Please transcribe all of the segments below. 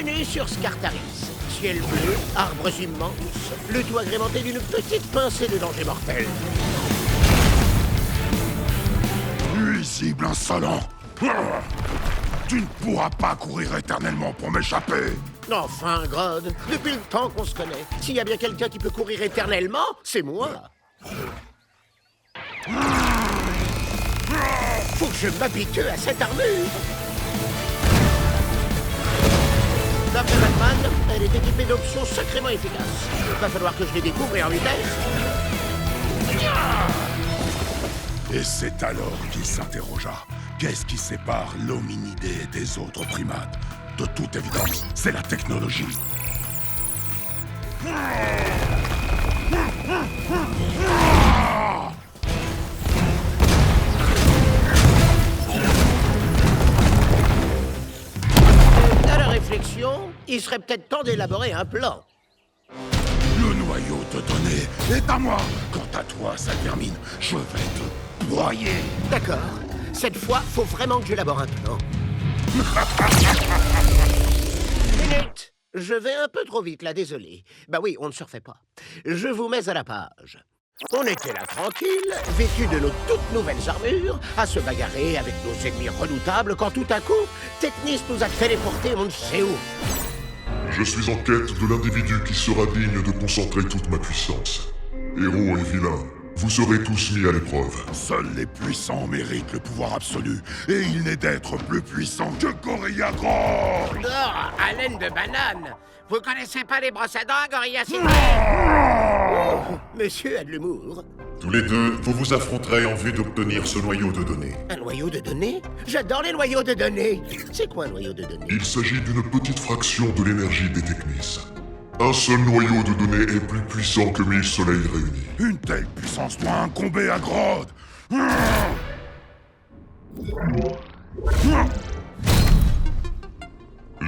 Bienvenue sur Scartaris. Ciel bleu, arbres immenses, le tout agrémenté d'une petite pincée de danger mortel. Nuisible insolent! Tu ne pourras pas courir éternellement pour m'échapper! Enfin, Grodd, depuis le temps qu'on se connaît, s'il y a bien quelqu'un qui peut courir éternellement, c'est moi. Faut que je m'habitue à cette armure. D'après Batman, elle est équipée d'options sacrément efficaces. Va falloir que je les découvre et en vitesse. Et c'est alors qu'il s'interrogea. Qu'est-ce qui sépare l'hominidé des autres primates? De toute évidence, c'est la technologie. À la réflexion, il serait peut-être temps d'élaborer un plan. Le noyau de données est à moi. Quant à toi, Salvermine, je vais te broyer. D'accord. Cette fois, faut vraiment que j'élabore un plan. Minute. Je vais un peu trop vite là, désolé. Bah oui, on ne se refait pas. Je vous mets à la page. On était là tranquille, vêtus de nos toutes nouvelles armures, à se bagarrer avec nos ennemis redoutables quand tout à coup, Technis nous a téléportés on ne sait où. Je suis en quête de l'individu qui sera digne de concentrer toute ma puissance. Héros et vilains, vous serez tous mis à l'épreuve. Seuls les puissants méritent le pouvoir absolu, et il n'est d'être plus puissant que Gorilla Grodd. Oh, haleine de banane. Vous connaissez pas les brosses à dents, Gorilla Oh, monsieur a de l'humour. Tous les deux, vous vous affronterez en vue d'obtenir ce noyau de données. Un noyau de données? J'adore les noyaux de données. C'est quoi un noyau de données? Il s'agit d'une petite fraction de l'énergie des Technis. Un seul noyau de données est plus puissant que 1000 soleils réunis. Une telle puissance doit incomber à Grodd.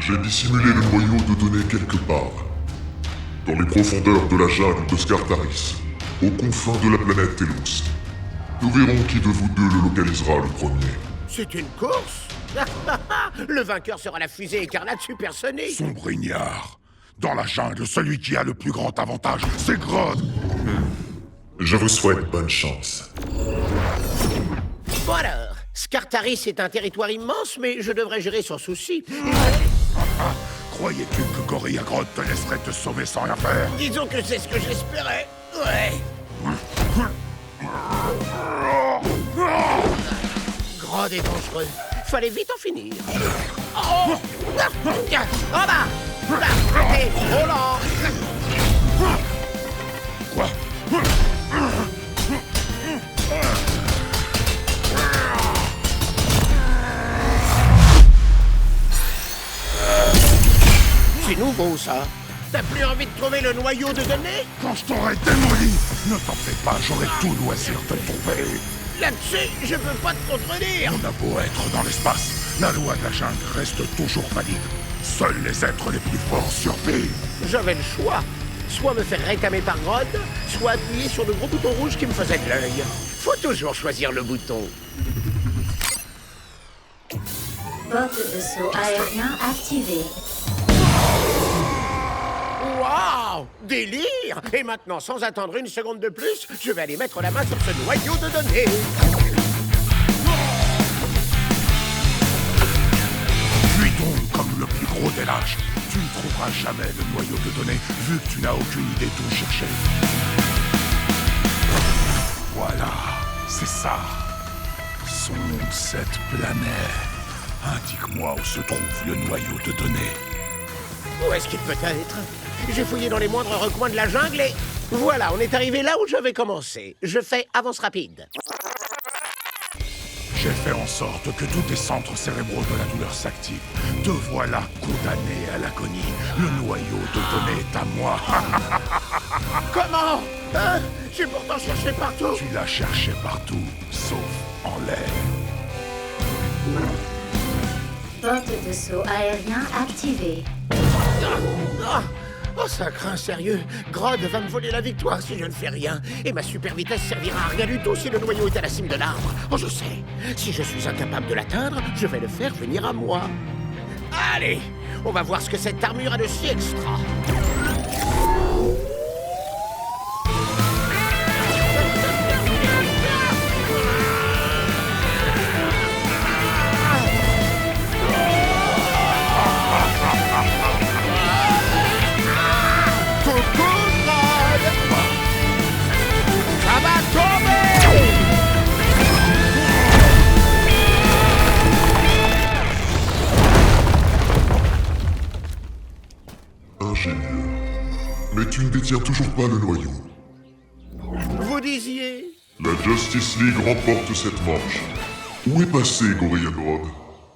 J'ai dissimulé le noyau de données quelque part. Dans les profondeurs de la jungle de Scartaris, aux confins de la planète Telos. Nous verrons qui de vous deux le localisera le premier. C'est une course? Le vainqueur sera la fusée écarlate supersonique. Sombre ignare. Dans la jungle, celui qui a le plus grand avantage, c'est Grodd. Je vous souhaite bonne chance. Bon alors, Scartaris est un territoire immense, mais je devrais gérer sans souci. Croyais-tu que Gorilla Grodd te laisserait te sauver sans rien faire? Disons que c'est ce que j'espérais. Ouais. Grodd est dangereux. Fallait vite en finir. Oh! En bas! Arrêtez! Oh là! Quoi? C'est nouveau, ça. T'as plus envie de trouver le noyau de données? Quand je t'aurai démoli, ne t'en fais pas, j'aurai tout loisir de le trouver. Là-dessus, je peux pas te contredire. On a beau être dans l'espace, la loi de la jungle reste toujours valide. Seuls les êtres les plus forts survivent. J'avais le choix. Soit me faire récamer par Grodd, soit appuyer sur le gros bouton rouge qui me faisait de l'œil. Faut toujours choisir le bouton. Porte de saut aérien activée. Waouh! Délire! Et maintenant, sans attendre une seconde de plus, je vais aller mettre la main sur ce noyau de données. Puis donc, comme le plus gros des lâches, tu ne trouveras jamais le noyau de données, vu que tu n'as aucune idée d'où chercher. Voilà, c'est ça. Sonde cette planète. Indique-moi où se trouve le noyau de données. Où est-ce qu'il peut être? J'ai fouillé dans les moindres recoins de la jungle et... Voilà, on est arrivé là où je vais commencer. Je fais avance rapide. J'ai fait en sorte que tous tes centres cérébraux de la douleur s'activent. Te voilà condamné à l'agonie. Le noyau de données est à moi. Comment? Hein? J'ai pourtant cherché partout. Tu l'as cherché partout, sauf en l'air. Porte de saut aérien activée. Oh, ça craint sérieux. Grodd va me voler la victoire si je ne fais rien. Et ma super vitesse servira à rien du tout si le noyau est à la cime de l'arbre. Oh, je sais. Si je suis incapable de l'atteindre, je vais le faire venir à moi. Allez, On va voir ce que cette armure a de si extra. Ça va tomber! Ingénieux. Mais tu ne détiens toujours pas le noyau. Vous disiez? La Justice League remporte cette manche. Où est passé Gorian Road?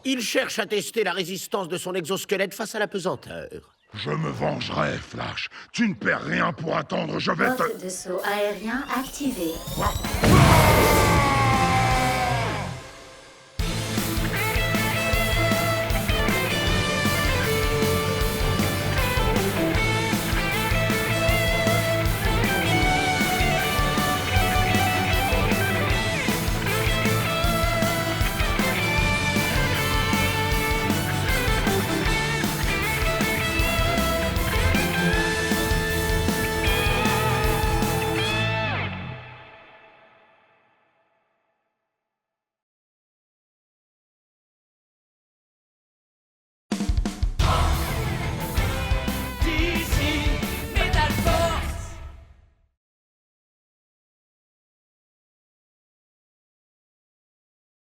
Il cherche à tester la résistance de son exosquelette face à la pesanteur. Je me vengerai, Flash. Tu ne perds rien pour attendre, je vais te... Porte de saut aérien activée. Ah!